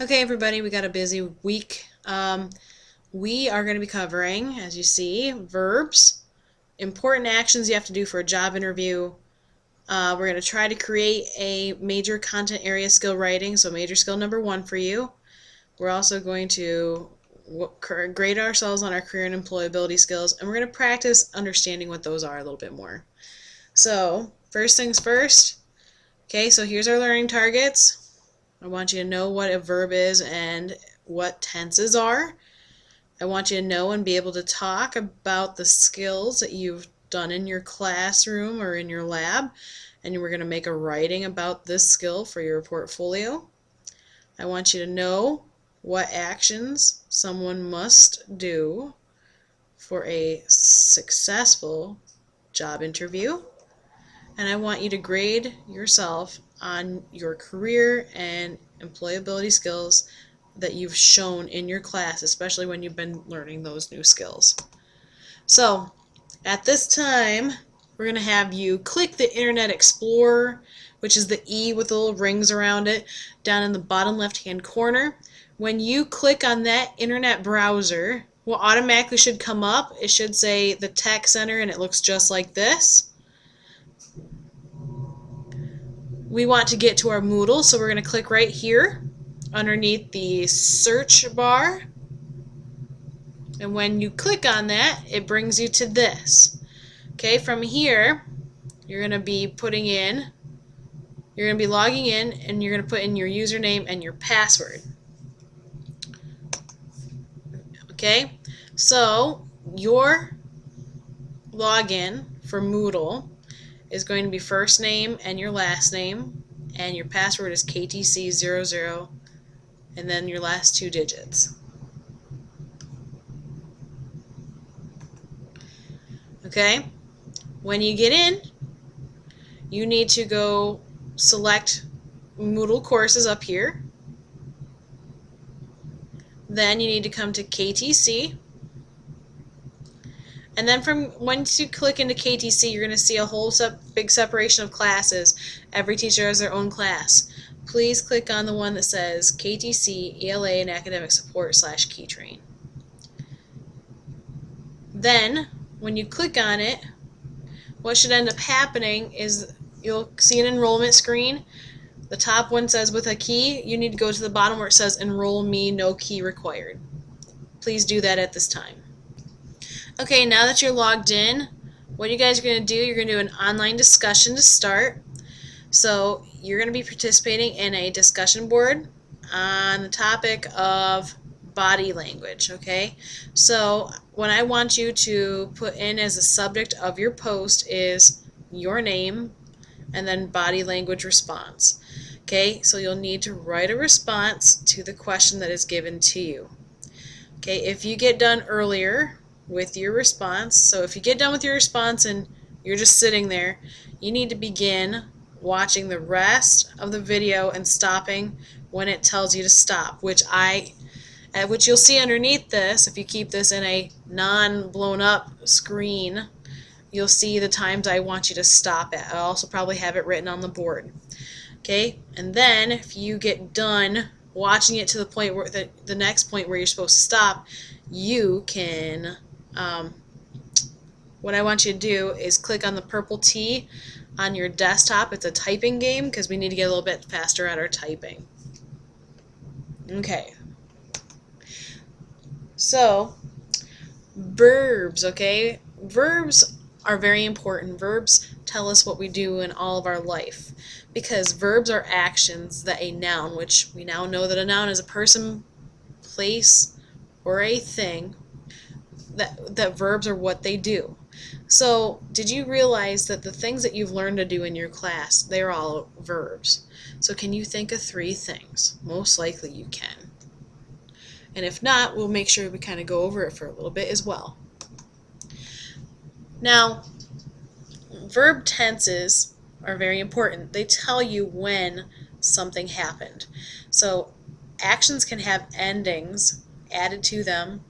Okay, everybody, we got a busy week. We are going to be covering, as you see, verbs, important actions you have to do for a job interview. We're going to try to create a major content area skill writing, so major skill number 1 for you. We're also going to grade ourselves on our career and employability skills, and we're going to practice understanding what those are a little bit more. So, first things first. Okay, so here's our learning targets. I want you to know what a verb is and what tenses are. I want you to know and be able to talk about the skills that you've done in your classroom or in your lab, and we're going to make a writing about this skill for your portfolio. I want you to know what actions someone must do for a successful job interview. And I want you to grade yourself on your career and employability skills that you've shown in your class, especially when you've been learning those new skills. So, at this time, we're going to have you click the Internet Explorer, which is the E with the little rings around it, down in the bottom left-hand corner. When you click on that internet browser, what automatically should come up, it should say the Tech Center, and it looks just like this. We want to get to our Moodle, so we're going to click right here underneath the search bar. And when you click on that, it brings you to this. Okay, from here, you're going to be logging in, and you're going to put in your username and your password. Okay, so your login for Moodle is going to be first name and your last name, and your password is KTC00, and then your last 2 digits. Okay? When you get in, you need to go select Moodle courses up here. Then you need to come to KTC. And then once you click into KTC, you're going to see a whole big separation of classes. Every teacher has their own class. Please click on the one that says KTC ELA and Academic Support /KeyTrain. Then, when you click on it, what should end up happening is you'll see an enrollment screen. The top one says with a key. You need to go to the bottom where it says enroll me, no key required. Please do that at this time. Okay, now that you're logged in, what you guys are going to do, you're going to do an online discussion to start. So you're going to be participating in a discussion board on the topic of body language, okay? So what I want you to put in as a subject of your post is your name and then body language response. Okay, so you'll need to write a response to the question that is given to you. Okay, if you get done earlier with your response, so if you get done with your response and you're just sitting there, you need to begin watching the rest of the video and stopping when it tells you to stop, which you'll see underneath this. If you keep this in a non-blown up screen, you'll see the times I want you to stop at. I'll also probably have it written on the board. Okay, and then if you get done watching it to the point where the next point where you're supposed to stop, you can what I want you to do is click on the purple T on your desktop. It's a typing game because we need to get a little bit faster at our typing. Okay, so verbs, okay? Verbs are very important. Verbs tell us what we do in all of our life, because verbs are actions that a noun, which we now know that a noun is a person, place, or a thing, that verbs are what they do. So did you realize that the things that you've learned to do in your class, they're all verbs? So can you think of 3 things? Most likely you can. And if not, we'll make sure we kind of go over it for a little bit as well. Now, verb tenses are very important. They tell you when something happened. So actions can have endings added to them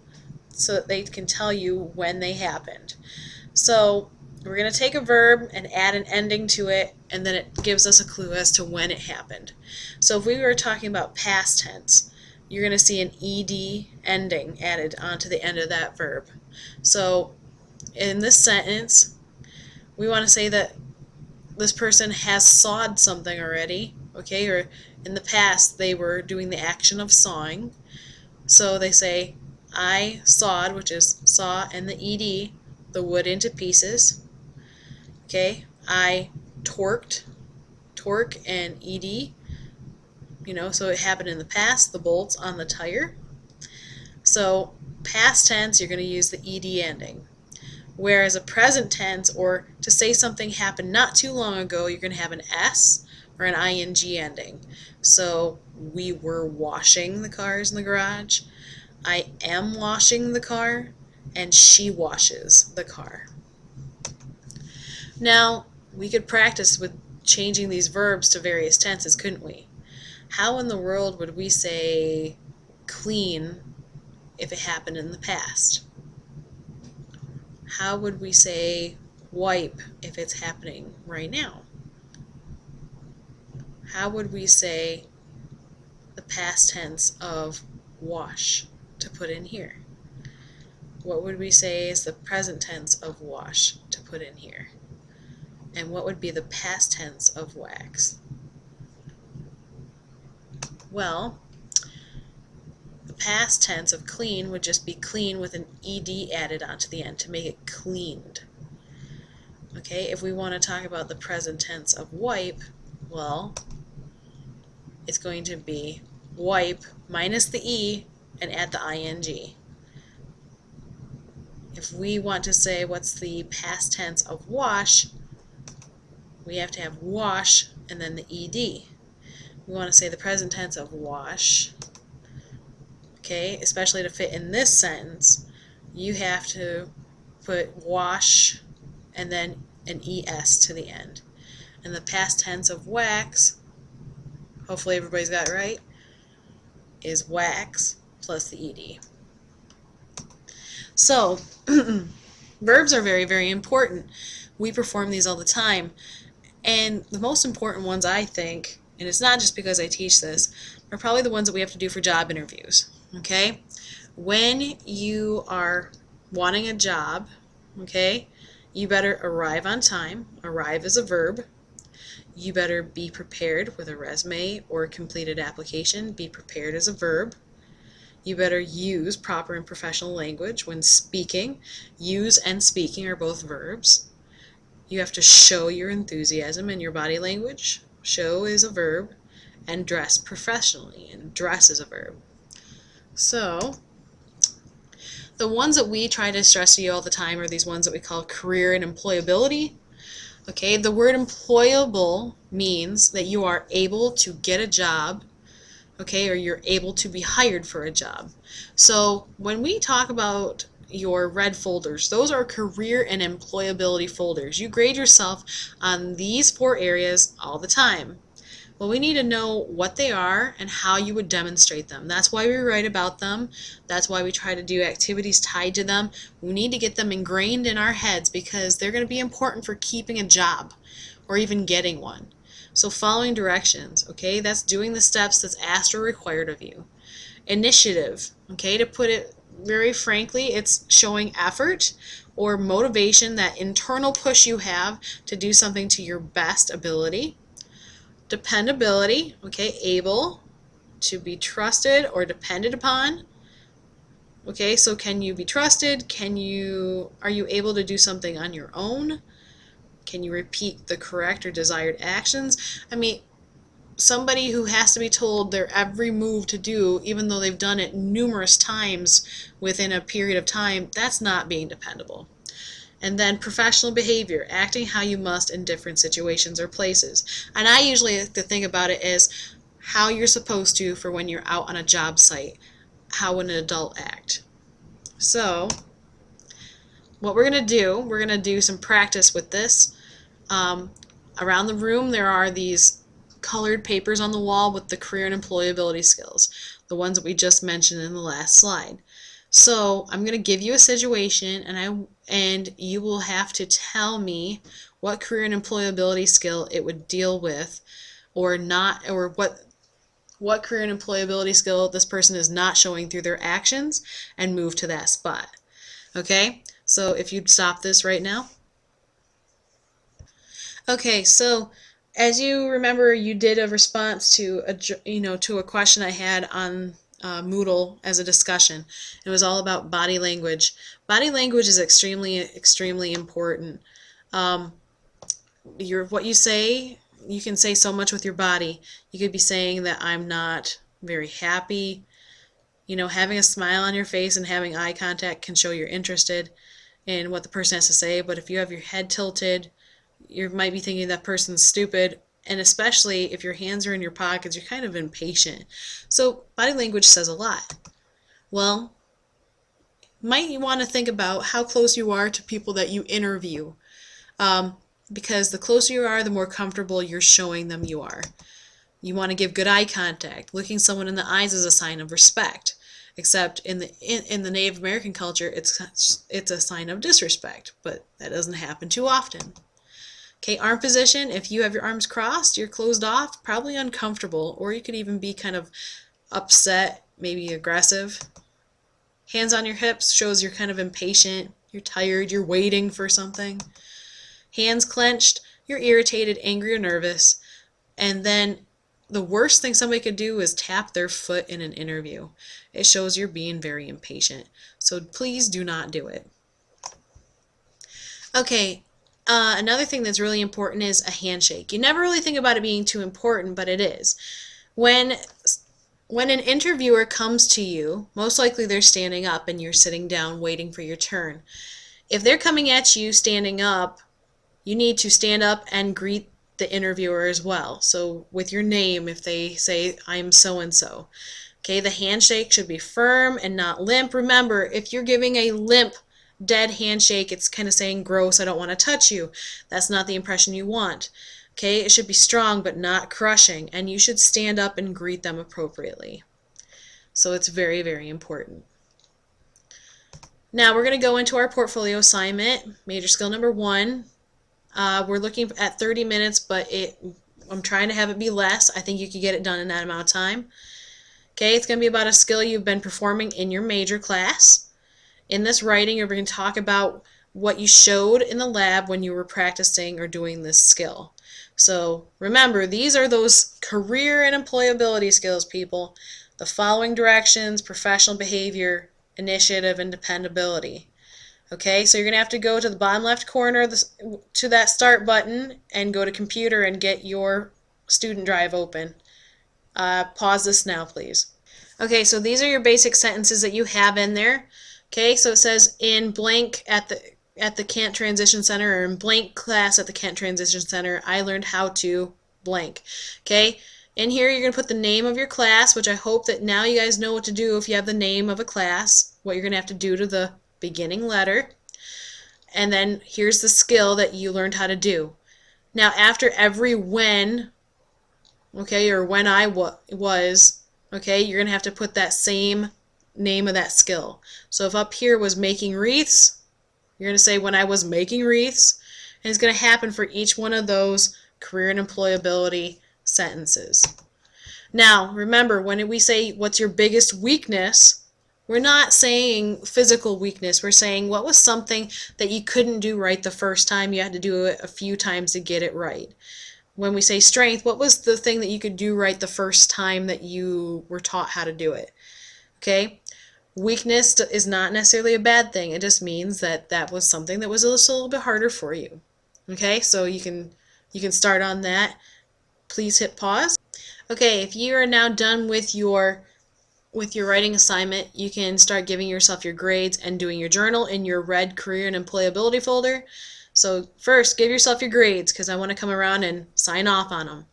so that they can tell you when they happened. So we're going to take a verb and add an ending to it, and then it gives us a clue as to when it happened. So if we were talking about past tense, you're going to see an ed ending added onto the end of that verb. So in this sentence, we want to say that this person has sawed something already, okay, or in the past they were doing the action of sawing. So they say, I sawed, which is saw and the ed, the wood into pieces. Okay, I torque and ed, so it happened in the past, the bolts on the tire. So past tense, you're going to use the ed ending. Whereas a present tense, or to say something happened not too long ago, you're going to have an s or an ing ending. So we were washing the cars in the garage, I am washing the car, and she washes the car. Now, we could practice with changing these verbs to various tenses, couldn't we? How in the world would we say clean if it happened in the past? How would we say wipe if it's happening right now? How would we say the past tense of wash to put in here? What would we say is the present tense of wash to put in here? And what would be the past tense of wax? Well, the past tense of clean would just be clean with an ed added onto the end to make it cleaned. Okay, if we want to talk about the present tense of wipe, well, it's going to be wipe minus the e and add the ing. If we want to say what's the past tense of wash, we have to have wash and then the ed. We want to say the present tense of wash, okay, especially to fit in this sentence, you have to put wash and then an es to the end. And the past tense of wax, hopefully everybody's got it right, is wax plus the ed. So, verbs are very, very important. We perform these all the time. And the most important ones, I think, and it's not just because I teach this, are probably the ones that we have to do for job interviews. Okay? When you are wanting a job, okay, you better arrive on time. Arrive is a verb. You better be prepared with a resume or a completed application. Be prepared is a verb. You better use proper and professional language when speaking. Use and speaking are both verbs. You have to show your enthusiasm in your body language. Show is a verb. And dress professionally. And dress is a verb. So, the ones that we try to stress to you all the time are these ones that we call career and employability. Okay, the word employable means that you are able to get a job, okay, or you're able to be hired for a job. So when we talk about your red folders, those are career and employability folders. You grade yourself on these 4 areas all the time. Well, we need to know what they are and how you would demonstrate them. That's why we write about them. That's why we try to do activities tied to them. We need to get them ingrained in our heads because they're going to be important for keeping a job or even getting one. So following directions, okay, that's doing the steps that's asked or required of you. Initiative, okay, to put it very frankly, it's showing effort or motivation, that internal push you have to do something to your best ability. Dependability, okay, able to be trusted or depended upon. Okay, so can you be trusted? Are you able to do something on your own? Can you repeat the correct or desired actions? I mean, somebody who has to be told their every move to do, even though they've done it numerous times within a period of time, that's not being dependable. And then professional behavior, acting how you must in different situations or places. And I usually like to think about it as how you're supposed to for when you're out on a job site. How would an adult act? So, what we're going to do some practice with this. Around the room there are these colored papers on the wall with the career and employability skills, the ones that we just mentioned in the last slide. So I'm going to give you a situation and you will have to tell me what career and employability skill it would deal with or not, or what career and employability skill this person is not showing through their actions and move to that spot. Okay, so if you'd stop this right now. Okay, so as you remember, you did a response to a question I had on Moodle as a discussion. It was all about body language. Body language is extremely important. What you say, you can say so much with your body. You could be saying that I'm not very happy. Having a smile on your face and having eye contact can show you're interested in what the person has to say, but if you have your head tilted, you might be thinking that person's stupid, and especially if your hands are in your pockets, you're kind of impatient. So body language says a lot. Well, might you want to think about how close you are to people that you interview, because the closer you are, the more comfortable you're showing them you are. You want to give good eye contact. Looking someone in the eyes is a sign of respect. Except in the Native American culture, it's a sign of disrespect, but that doesn't happen too often. Okay, arm position, if you have your arms crossed, you're closed off, probably uncomfortable, or you could even be kind of upset, maybe aggressive. Hands on your hips shows you're kind of impatient, you're tired, you're waiting for something. Hands clenched, you're irritated, angry, or nervous. And then the worst thing somebody could do is tap their foot in an interview. It shows you're being very impatient. So please do not do it. Okay, another thing that's really important is a handshake. You never really think about it being too important, but it is. When an interviewer comes to you, most likely they're standing up and you're sitting down waiting for your turn. If they're coming at you standing up, you need to stand up and greet the interviewer as well. So with your name, if they say, I'm so-and-so. Okay, the handshake should be firm and not limp. Remember, if you're giving a limp, dead handshake, it's kind of saying, gross, I don't want to touch you. That's not the impression you want. Okay, it should be strong but not crushing, and you should stand up and greet them appropriately. So it's very, very important. Now we're going to go into our portfolio assignment, major skill number 1. We're looking at 30 minutes, but I'm trying to have it be less. I think you could get it done in that amount of time. Okay, it's going to be about a skill you've been performing in your major class. In this writing, you're going to talk about what you showed in the lab when you were practicing or doing this skill. So remember, these are those career and employability skills, people. The following directions: professional behavior, initiative, and dependability. Okay, so you're going to have to go to the bottom left corner to that start button and go to computer and get your student drive open. Pause this now, please. Okay, so these are your basic sentences that you have in there. Okay, so it says in blank at the Kent Transition Center, or in blank class at the Kent Transition Center, I learned how to blank. Okay, in here you're going to put the name of your class, which I hope that now you guys know what to do if you have the name of a class, what you're going to have to do to the beginning letter. And then here's the skill that you learned how to do. Now after every when, okay, or when I was, okay, you're going to have to put that same name of that skill. So if up here was making wreaths, you're going to say when I was making wreaths, and it's going to happen for each one of those career and employability sentences. Now remember, when we say what's your biggest weakness, we're not saying physical weakness. We're saying what was something that you couldn't do right the first time, you had to do it a few times to get it right. When we say strength, what was the thing that you could do right the first time that you were taught how to do it? Okay? Weakness is not necessarily a bad thing. It just means that that was something that was a little bit harder for you. Okay? So you can start on that. Please hit pause. Okay, if you are now done with your writing assignment, you can start giving yourself your grades and doing your journal in your red career and employability folder. So first, give yourself your grades, because I want to come around and sign off on them.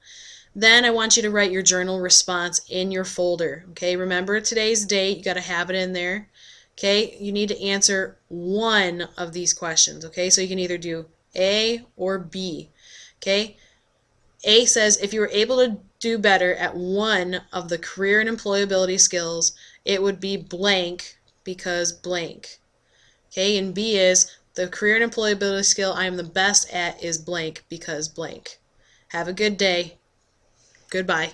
Then I want you to write your journal response in your folder. Okay, remember today's date, you got to have it in there. Okay, you need to answer one of these questions. Okay, so you can either do A or B. Okay, A says if you were able to do better at one of the career and employability skills, it would be blank because blank. Okay, and B is the career and employability skill I am the best at is blank because blank. Have a good day. Goodbye.